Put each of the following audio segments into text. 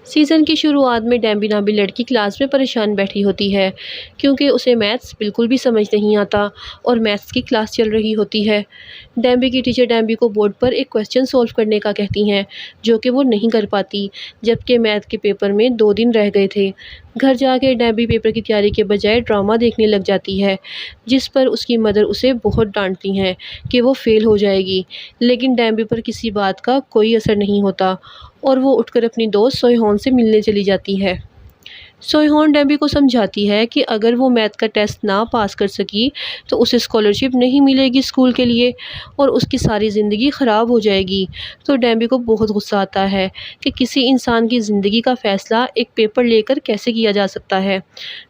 Season की शुरुआत में डेम्बी नामी लड़की क्लास में परेशान बैठी होती है क्योंकि उसे मैथ्स बिल्कुल भी समझ नहीं आता और मैथ्स की क्लास चल रही होती है। डेम्बी की टीचर डेम्बी को बोर्ड पर एक क्वेश्चन सॉल्व करने का कहती हैं जो कि वो नहीं कर पाती, जबकि मैथ के पेपर में 2 दिन रह गए थे। घर जाके डेम्बी पेपर की तैयारी के बजाय ड्रामा देखने लग जाती है, जिस पर उसकी मदर उसे बहुत डांटती हैं कि वो फेल हो जाएगी। लेकिन डेम्बी पर किसी बात का कोई असर नहीं होता और वो उठकर अपनी दोस्त सोहिहोन से मिलने चली जाती है। सोहिहोन डेम्बी को समझाती है कि अगर वो मैथ का टेस्ट ना पास कर सकी तो उसे स्कॉलरशिप नहीं मिलेगी स्कूल के लिए और उसकी सारी ज़िंदगी ख़राब हो जाएगी। तो डेम्बी को बहुत गुस्सा आता है कि किसी इंसान की ज़िंदगी का फ़ैसला एक पेपर लेकर कैसे किया जा सकता है।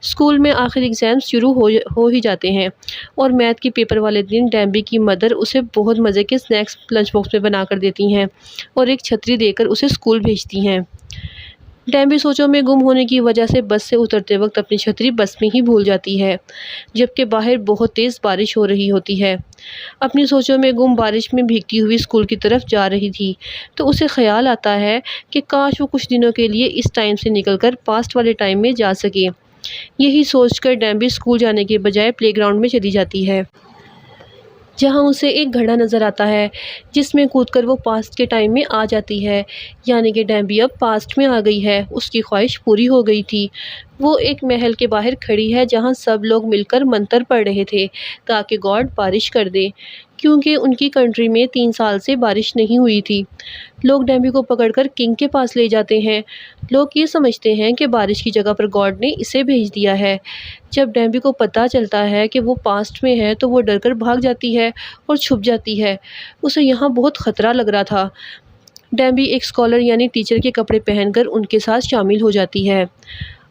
स्कूल में आखिर एग्ज़ाम शुरू हो ही जाते हैं और मैथ के पेपर वाले दिन डेम्बी की मदर उसे बहुत मज़े के स्नैक्स लंच बॉक्स में बना कर देती हैं और एक छतरी देकर उसे स्कूल भेजती हैं। डेम्बी सोचों में गुम होने की वजह से बस से उतरते वक्त अपनी छतरी बस में ही भूल जाती है, जबकि बाहर बहुत तेज़ बारिश हो रही होती है। अपनी सोचों में गुम बारिश में भीगती हुई स्कूल की तरफ जा रही थी, तो उसे ख्याल आता है कि काश वो कुछ दिनों के लिए इस टाइम से निकलकर पास्ट वाले टाइम में जा सके। यही सोचकर डेम्बी स्कूल जाने के बजाय प्लेग्राउंड में चली जाती है, जहाँ उसे एक घड़ा नज़र आता है जिसमें कूदकर वो पास्ट के टाइम में आ जाती है। यानी कि डेम्बी अब पास्ट में आ गई है, उसकी ख्वाहिश पूरी हो गई थी। वो एक महल के बाहर खड़ी है जहाँ सब लोग मिलकर मंत्र पढ़ रहे थे ताकि गॉड बारिश कर दे, क्योंकि उनकी कंट्री में 3 साल से बारिश नहीं हुई थी। लोग डेम्बी को पकड़कर किंग के पास ले जाते हैं। लोग ये समझते हैं कि बारिश की जगह पर गॉड ने इसे भेज दिया है। जब डेम्बी को पता चलता है कि वो पास्ट में है तो वो डरकर भाग जाती है और छुप जाती है। उसे यहाँ बहुत ख़तरा लग रहा था। डेम्बी एक स्कॉलर यानी टीचर के कपड़े पहनकर उनके साथ शामिल हो जाती है।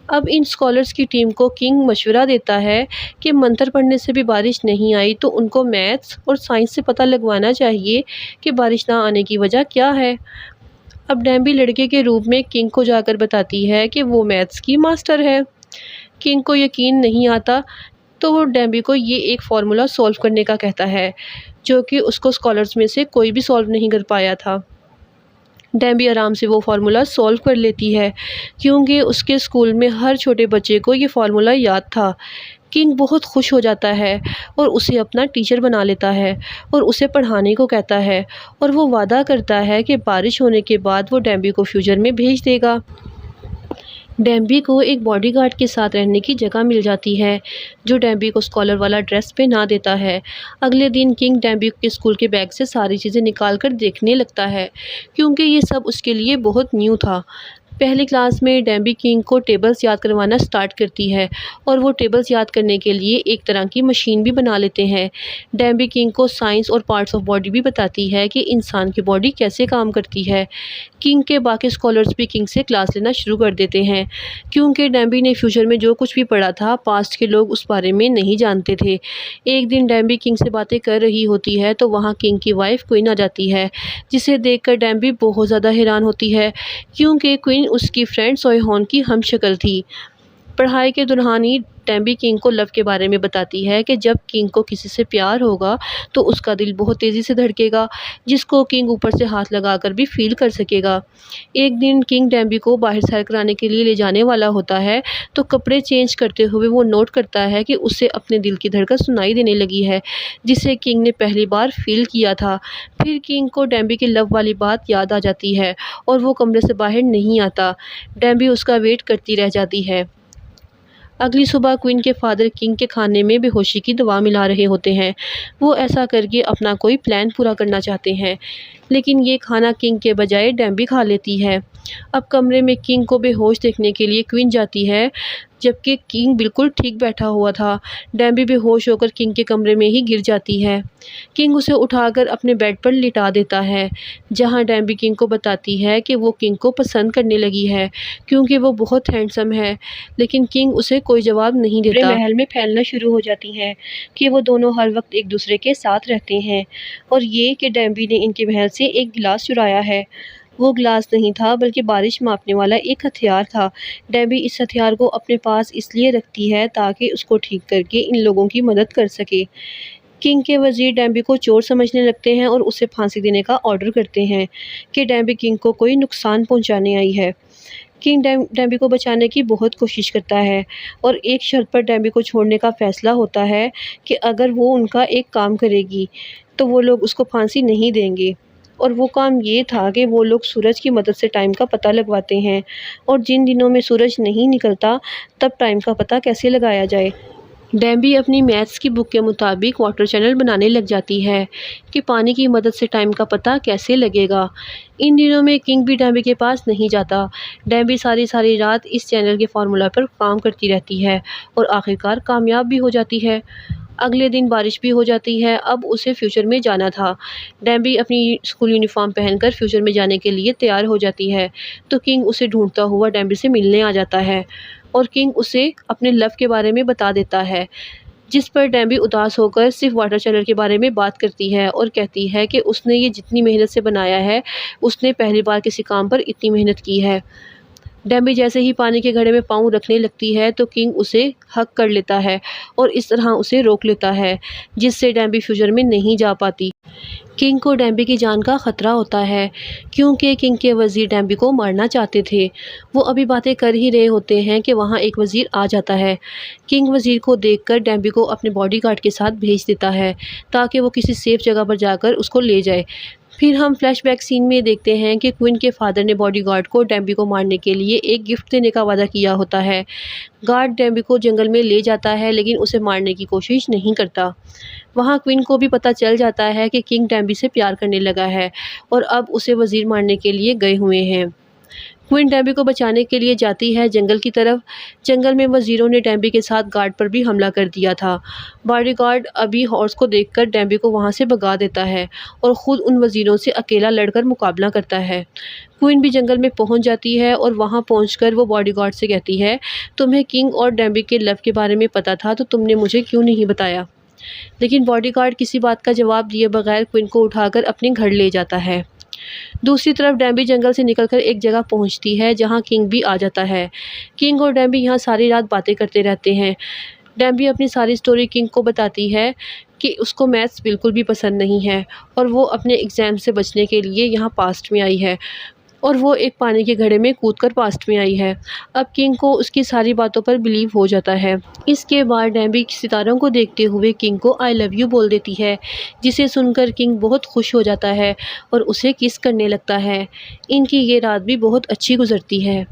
अब इन स्कॉलर्स की टीम को किंग मशवरा देता है कि मंत्र पढ़ने से भी बारिश नहीं आई तो उनको मैथ्स और साइंस से पता लगवाना चाहिए कि बारिश ना आने की वजह क्या है। अब डेम्बी लड़के के रूप में किंग को जाकर बताती है कि वो मैथ्स की मास्टर है। किंग को यकीन नहीं आता, तो वो डेम्बी को ये एक फ़ॉर्मूला सॉल्व करने का कहता है जो कि उसको स्कॉलर्स में से कोई भी सॉल्व नहीं कर पाया था। डेम्बी आराम से वो फार्मूला सॉल्व कर लेती है क्योंकि उसके स्कूल में हर छोटे बच्चे को ये फार्मूला याद था। किंग बहुत खुश हो जाता है और उसे अपना टीचर बना लेता है और उसे पढ़ाने को कहता है और वो वादा करता है कि बारिश होने के बाद वो डेम्बी को फ्यूचर में भेज देगा। डेम्बी को एक बॉडीगार्ड के साथ रहने की जगह मिल जाती है जो डेम्बी को स्कॉलर वाला ड्रेस पहना देता है। अगले दिन किंग डेम्बी के स्कूल के बैग से सारी चीज़ें निकाल कर देखने लगता है क्योंकि ये सब उसके लिए बहुत न्यू था। पहली क्लास में डेम्बी किंग को टेबल्स याद करवाना स्टार्ट करती है और वो टेबल्स याद करने के लिए एक तरह की मशीन भी बना लेते हैं। डेम्बी किंग को साइंस और पार्ट्स ऑफ बॉडी भी बताती है कि इंसान की बॉडी कैसे काम करती है। किंग के बाकी स्कॉलर्स भी किंग से क्लास लेना शुरू कर देते हैं क्योंकि डेम्बी ने फ्यूचर में जो कुछ भी पढ़ा था पास्ट के लोग उस बारे में नहीं जानते थे। एक दिन डेम्बी किंग से बातें कर रही होती है तो वहाँ किंग की वाइफ क्वीन आ जाती है, जिसे देखकर डेम्बी बहुत ज़्यादा हैरान होती है क्योंकि क्वीन उसकी फ्रेंड सोहिहोन की हमशक्ल थी। पढ़ाई के दौरान ही डेम्बी किंग को लव के बारे में बताती है कि जब किंग को किसी से प्यार होगा तो उसका दिल बहुत तेज़ी से धड़केगा, जिसको किंग ऊपर से हाथ लगाकर भी फील कर सकेगा। एक दिन किंग डेम्बी को बाहर सैर कराने के लिए ले जाने वाला होता है तो कपड़े चेंज करते हुए वो नोट करता है कि उसे अपने दिल की धड़कन सुनाई देने लगी है, जिसे किंग ने पहली बार फील किया था। फिर किंग को डेम्बी की लव वाली बात याद आ जाती है और वो कमरे से बाहर नहीं आता। डेम्बी उसका वेट करती रह जाती है। अगली सुबह क्वीन के फादर किंग के खाने में बेहोशी की दवा मिला रहे होते हैं। वो ऐसा करके अपना कोई प्लान पूरा करना चाहते हैं, लेकिन ये खाना किंग के बजाय डेम्बी खा लेती है। अब कमरे में किंग को बेहोश देखने के लिए क्वीन जाती है, जबकि किंग बिल्कुल ठीक बैठा हुआ था। डेम्बी बेहोश होकर किंग के कमरे में ही गिर जाती है। किंग उसे उठाकर अपने बेड पर लिटा देता है, जहां डेम्बी किंग को बताती है कि वो किंग को पसंद करने लगी है क्योंकि वो बहुत हैंडसम है। लेकिन किंग उसे कोई जवाब नहीं देता। महल में फैलना शुरू हो जाती हैं कि वो दोनों हर वक्त एक दूसरे के साथ रहते हैं और ये कि डेम्बी ने इनके महल से एक गिलास चुराया है। वो गिलास नहीं था बल्कि बारिश मापने वाला एक हथियार था। डेबी इस हथियार को अपने पास इसलिए रखती है ताकि उसको ठीक करके इन लोगों की मदद कर सके। किंग के वज़ीर डेम्बी को चोर समझने लगते हैं और उसे फांसी देने का ऑर्डर करते हैं कि डेम्बी किंग को कोई नुकसान पहुंचाने आई है। किंग डैम्बी को बचाने की बहुत कोशिश करता है और एक शर्त पर डैम्बी को छोड़ने का फ़ैसला होता है कि अगर वो उनका एक काम करेगी तो वो लोग उसको फांसी नहीं देंगे। और वो काम ये था कि वो लोग सूरज की मदद से टाइम का पता लगवाते हैं और जिन दिनों में सूरज नहीं निकलता तब टाइम का पता कैसे लगाया जाए। डैम्बी अपनी मैथ्स की बुक के मुताबिक वाटर चैनल बनाने लग जाती है कि पानी की मदद से टाइम का पता कैसे लगेगा। इन दिनों में किंग भी डैम्बी के पास नहीं जाता। डैम्बी सारी सारी रात इस चैनल के फार्मूला पर काम करती रहती है और आखिरकार कामयाब भी हो जाती है। अगले दिन बारिश भी हो जाती है। अब उसे फ्यूचर में जाना था। डैम्बी अपनी स्कूल यूनिफॉर्म पहनकर फ्यूचर में जाने के लिए तैयार हो जाती है तो किंग उसे ढूंढता हुआ डैम्बी से मिलने आ जाता है और किंग उसे अपने लव के बारे में बता देता है, जिस पर डैम्बी उदास होकर सिर्फ वाटर चैनल के बारे में बात करती है और कहती है कि उसने ये जितनी मेहनत से बनाया है, उसने पहली बार किसी काम पर इतनी मेहनत की है। डैम्बी जैसे ही पानी के घड़े में पाँव रखने लगती है तो किंग उसे हग कर लेता है और इस तरह उसे रोक लेता है, जिससे डैम्बी फ्यूचर में नहीं जा पाती। किंग को डैम्बी की जान का खतरा होता है क्योंकि किंग के वज़ीर डैम्बी को मारना चाहते थे। वो अभी बातें कर ही रहे होते हैं कि वहाँ एक वज़ीर आ जाता है। किंग वज़ीर को देखकर डैम्बी को अपने बॉडीगार्ड के साथ भेज देता है ताकि वो किसी सेफ जगह पर जाकर उसको ले जाए। फिर हम फ्लैशबैक सीन में देखते हैं कि क्वीन के फादर ने बॉडीगार्ड को डैम्बी को मारने के लिए एक गिफ्ट देने का वादा किया होता है। गार्ड डैम्बी को जंगल में ले जाता है लेकिन उसे मारने की कोशिश नहीं करता। वहाँ क्वीन को भी पता चल जाता है कि किंग डैम्बी से प्यार करने लगा है और अब उसे वज़ीर मारने के लिए गए हुए हैं। क्वीन डैम्बी को बचाने के लिए जाती है जंगल की तरफ। जंगल में वज़ीरों ने डैम्बी के साथ गार्ड पर भी हमला कर दिया था। बॉडीगार्ड अभी हॉर्स को देखकर डैम्बी को वहाँ से भगा देता है और ख़ुद उन वज़ीरों से अकेला लड़कर मुकाबला करता है। क्वीन भी जंगल में पहुँच जाती है और वहाँ पहुँचकर वो बॉडीगार्ड से कहती है, तुम्हें किंग और डैम्बी के लव के बारे में पता था तो तुमने मुझे क्यों नहीं बताया। लेकिन बॉडीगार्ड किसी बात का जवाब दिए बगैर क्वीन को उठाकर अपने घर ले जाता है। दूसरी तरफ डैम्बी जंगल से निकलकर एक जगह पहुंचती है जहां किंग भी आ जाता है। किंग और डैम्बी यहां सारी रात बातें करते रहते हैं। डैम्बी अपनी सारी स्टोरी किंग को बताती है कि उसको मैथ्स बिल्कुल भी पसंद नहीं है और वो अपने एग्ज़ाम से बचने के लिए यहाँ पास्ट में आई है और वो एक पानी के घड़े में कूदकर पास्ट में आई है। अब किंग को उसकी सारी बातों पर बिलीव हो जाता है। इसके बाद डैम्बी सितारों को देखते हुए किंग को आई लव यू बोल देती है, जिसे सुनकर किंग बहुत खुश हो जाता है और उसे किस करने लगता है। इनकी ये रात भी बहुत अच्छी गुजरती है।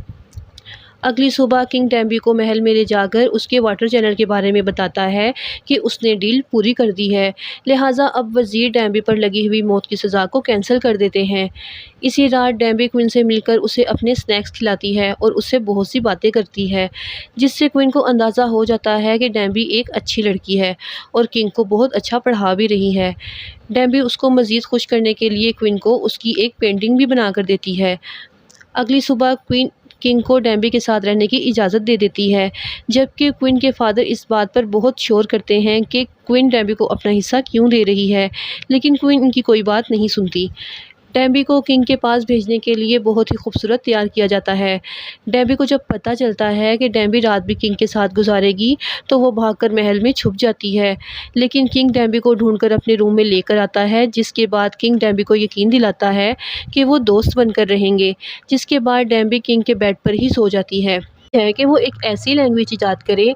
अगली सुबह किंग डैम्बी को महल में ले जाकर उसके वाटर चैनल के बारे में बताता है कि उसने डील पूरी कर दी है, लिहाजा अब वज़ीर डैम्बी पर लगी हुई मौत की सज़ा को कैंसिल कर देते हैं। इसी रात डैम्बी क्वीन से मिलकर उसे अपने स्नैक्स खिलाती है और उससे बहुत सी बातें करती है, जिससे क्वीन को अंदाज़ा हो जाता है कि डैम्बी एक अच्छी लड़की है और किंग को बहुत अच्छा पढ़ा भी रही है। डैम्बी उसको मज़ीद खुश करने के लिए क्वीन को उसकी एक पेंटिंग भी बना कर देती है। अगली सुबह क्वीन किंग को डैम्बी के साथ रहने की इजाज़त दे देती है, जबकि क्वीन के फादर इस बात पर बहुत शोर करते हैं कि क्वीन डैम्बी को अपना हिस्सा क्यों दे रही है, लेकिन क्वीन इनकी कोई बात नहीं सुनती। डैम्बी को किंग के पास भेजने के लिए बहुत ही खूबसूरत तैयार किया जाता है। डैम्बी को जब पता चलता है कि डैम्बी रात भी किंग के साथ गुजारेगी तो वो भागकर महल में छुप जाती है, लेकिन किंग डैम्बी को ढूंढकर अपने रूम में लेकर आता है, जिसके बाद किंग डैम्बी को यकीन दिलाता है कि वो दोस्त बनकर रहेंगे। जिसके बाद डैम्बी किंग के बेड पर ही सो जाती है कि वो एक ऐसी लैंग्वेज ईजाद करे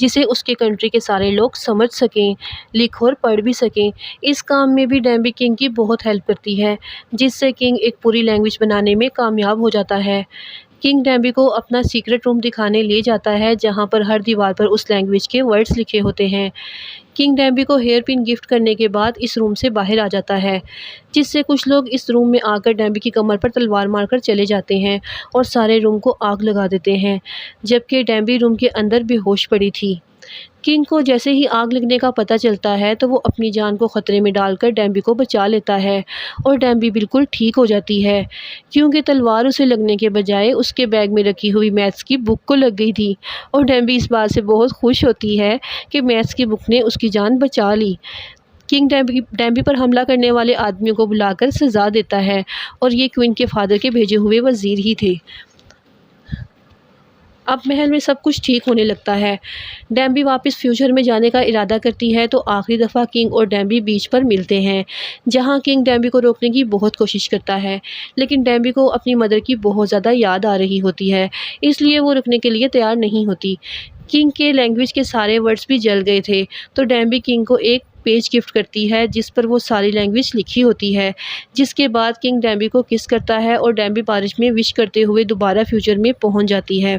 जिसे उसके कंट्री के सारे लोग समझ सकें, लिख और पढ़ भी सकें। इस काम में भी डैम्बी किंग की बहुत हेल्प करती है, जिससे किंग एक पूरी लैंग्वेज बनाने में कामयाब हो जाता है। किंग डैम्बी को अपना सीक्रेट रूम दिखाने ले जाता है जहां पर हर दीवार पर उस लैंग्वेज के वर्ड्स लिखे होते हैं। किंग डैम्बी को हेयर पिन गिफ्ट करने के बाद इस रूम से बाहर आ जाता है, जिससे कुछ लोग इस रूम में आकर डैम्बी की कमर पर तलवार मारकर चले जाते हैं और सारे रूम को आग लगा देते हैं, जबकि डैम्बी रूम के अंदर बेहोश पड़ी थी। किंग को जैसे ही आग लगने का पता चलता है तो वो अपनी जान को ख़तरे में डालकर डैम्बी को बचा लेता है और डैम्बी बिल्कुल ठीक हो जाती है, क्योंकि तलवार उसे लगने के बजाय उसके बैग में रखी हुई मैथ्स की बुक को लग गई थी। और डैम्बी इस बात से बहुत खुश होती है कि मैथ्स की बुक ने उसकी जान बचा ली। किंग डैम्बी पर हमला करने वाले आदमियों को बुलाकर सज़ा देता है और ये क्वीन के फादर के भेजे हुए वज़ीर ही थे। अब महल में सब कुछ ठीक होने लगता है। डैम्बी वापस फ्यूचर में जाने का इरादा करती है तो आखिरी दफ़ा किंग और डैम्बी बीच पर मिलते हैं, जहाँ किंग डैम्बी को रोकने की बहुत कोशिश करता है, लेकिन डैम्बी को अपनी मदर की बहुत ज़्यादा याद आ रही होती है, इसलिए वो रुकने के लिए तैयार नहीं होती। किंग के लैंग्वेज के सारे वर्ड्स भी जल गए थे, तो डैम्बी किंग को एक पेज गिफ्ट करती है जिस पर वो सारी लैंग्वेज लिखी होती है, जिसके बाद किंग डैम्बी को किस करता है और डैम्बी बारिश में विश करते हुए दोबारा फ्यूचर में पहुंच जाती है।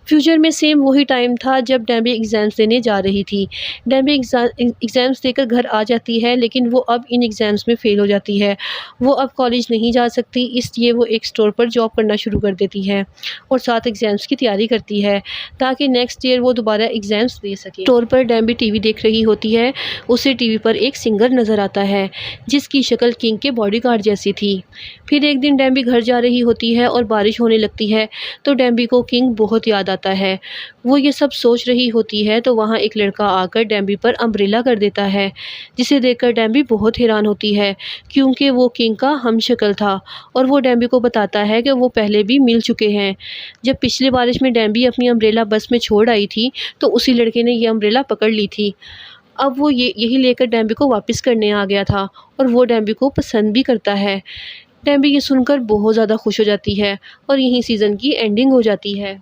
फ्यूचर में सेम वही टाइम था जब डैम्बी एग्ज़ाम्स देने जा रही थी। डैम्बी एग्ज़ाम्स देकर घर आ जाती है, लेकिन वो अब इन एग्ज़ाम्स में फ़ेल हो जाती है। वो अब कॉलेज नहीं जा सकती, इसलिए वो एक स्टोर पर जॉब करना शुरू कर देती है और साथ एग्ज़ाम्स की तैयारी करती है ताकि नेक्स्ट ईयर वो दोबारा एग्ज़ाम्स दे सके। स्टोर पर डैम्बी टीवी देख रही होती है, उसे टीवी पर एक सिंगर नज़र आता है जिसकी शक्ल किंग के बॉडीगार्ड जैसी थी। फिर एक दिन डैम्बी घर जा रही होती है और बारिश होने लगती है, तो डैम्बी को किंग बहुत याद आता है। वो ये सब सोच रही होती है तो वहाँ एक लड़का आकर डैम्बी पर अम्ब्रेला कर देता है, जिसे देखकर डैम्बी बहुत हैरान होती है क्योंकि वो किंग का हमशक्ल था और वो डैम्बी को बताता है कि वो पहले भी मिल चुके हैं। जब पिछली बारिश में डैम्बी अपनी अम्ब्रेला बस में छोड़ आई थी तो उसी लड़के ने ये अम्ब्रेला पकड़ ली थी। अब वो यही लेकर डैम्बी को वापस करने आ गया था और वो डैम्बी को पसंद भी करता है। डैम्बी ये सुनकर बहुत ज़्यादा खुश हो जाती है और यहीं सीज़न की एंडिंग हो जाती है।